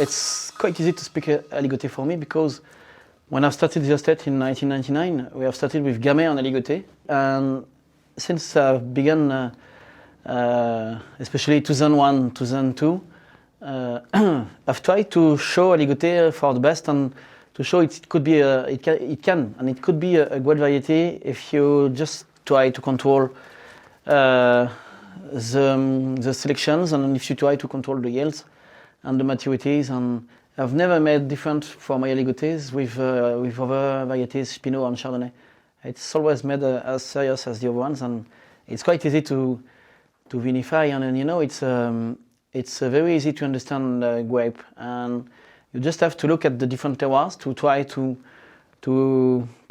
it's quite easy to speak Aligoté for me because when I started the estate in 1999, we have started with Gamay and Aligoté, and since I've begun, especially 2001, 2002, I've tried to show Aligoté for the best and to show it could be it can be a great variety if you just try to control the selections and if you try to control the yields and the maturities. And I've never made different for my Aligotés with other varieties, Pinot and Chardonnay. It's always made as serious as the other ones, and it's quite easy to vinify, and you know it's very easy to understand grape, and you just have to look at the different terroirs to try to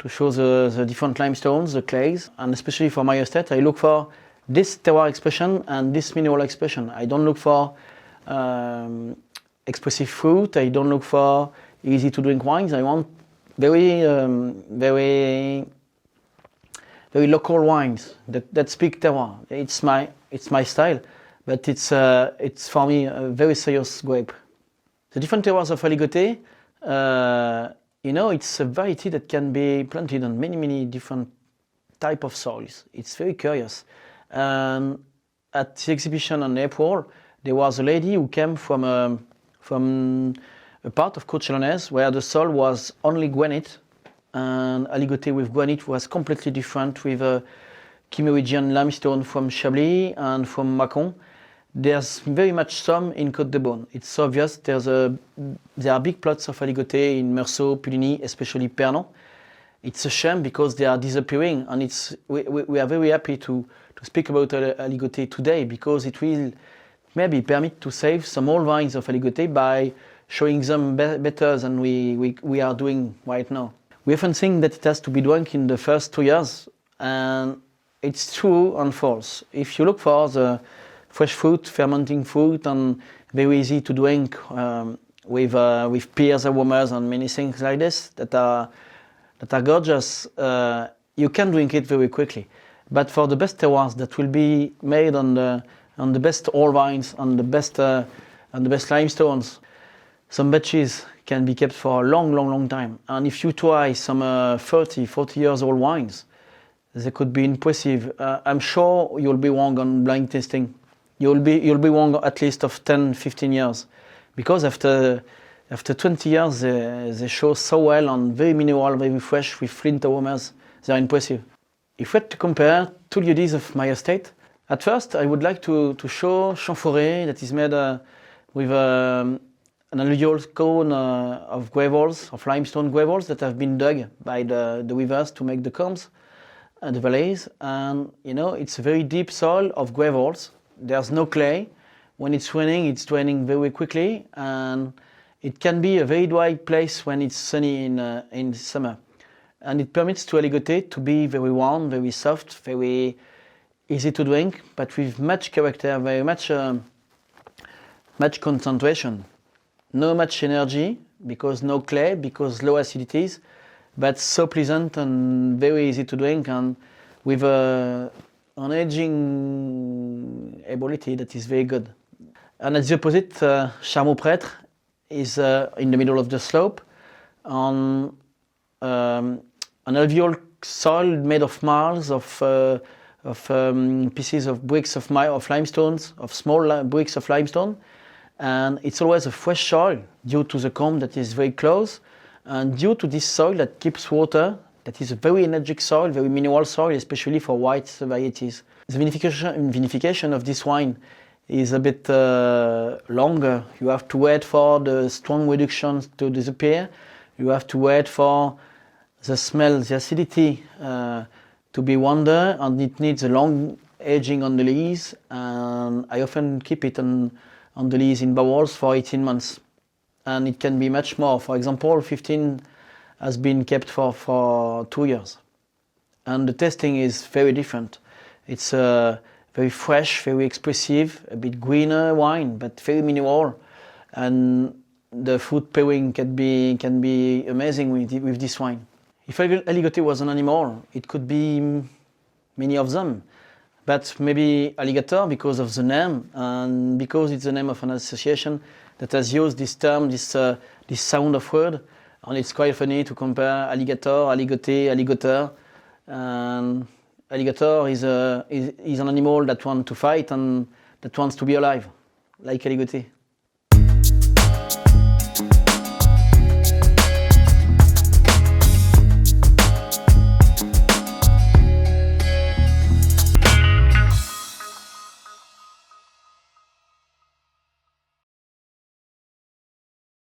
show the different limestones, the clays, and especially for my estate, I look for this terroir expression and this mineral expression. I don't look for expressive fruit. I don't look for easy to drink wines. I want very local wines that speak terroir. It's my style, but it's for me a very serious grape. The different terroirs of Aligoté, you know, it's a variety that can be planted on many different type of soils. It's very curious. At the exhibition in April, there was a lady who came from a part of Côte Chalonnaise where the soil was only granite, and Aligoté with granite was completely different with a Kimmeridgian limestone from Chablis and from Mâcon. There's very much some in Côte de Beaune. It's obvious there are big plots of Aligoté in Meursault, Puligny, especially Pernon. It's a shame because they are disappearing, and we are very happy to speak about Aligoté today because it will maybe permit to save some old vines of Aligoté by showing them better than we are doing right now. We often think that it has to be drunk in the first 2 years, and it's true and false. If you look for the fresh fruit, fermenting fruit, and very easy to drink with pears, aromas, and many things like this that are gorgeous, you can drink it very quickly. But for the best terroirs that will be made on the best old vines, on the best limestones, some batches can be kept for a long time. And if you try some 30, 40 years old wines, they could be impressive. I'm sure you'll be wrong on blind tasting. You'll be wrong at least of 10, 15 years, because after 20 years they show so well and very mineral, very fresh with flint aromas. They're impressive. If we had to compare two lieux-dits of my estate, at first I would like to show Champforêt that is made with an alluvial cone of gravels, of limestone gravels that have been dug by the rivers to make the combs and the valleys. And you know, it's a very deep soil of gravels. There's no clay. When it's raining very quickly, and it can be a very dry place when it's sunny in summer. And it permits to Aligoté to be very warm, very soft, very easy to drink, but with much character, very much concentration. No much energy, because no clay, because low acidities, but so pleasant and very easy to drink, and with an aging ability that is very good. And at the opposite, Charmaux-Prêtre is in the middle of the slope on an alluvial soil made of marls, of pieces of bricks of limestones, of small bricks of limestone. And it's always a fresh soil due to the comb that is very close, and due to this soil that keeps water, that is a very energetic soil, very mineral soil, especially for white varieties. The vinification of this wine is a bit longer. You have to wait for the strong reductions to disappear. You have to wait for the smell, the acidity to be wonder, and it needs a long aging on the lees. And I often keep it on the lees in barrels for 18 months. And it can be much more. For example, 15 has been kept for 2 years. And the tasting is very different. It's very fresh, very expressive, a bit greener wine, but very mineral. And the fruit pairing can be amazing with this wine. If Aligoté was an animal, it could be many of them. but maybe alligator because of the name and because it's the name of an association that has used this term, this sound of word, and it's quite funny to compare alligator, aligoté, aligoteur. And alligator is an animal that wants to fight and that wants to be alive, like aligoté.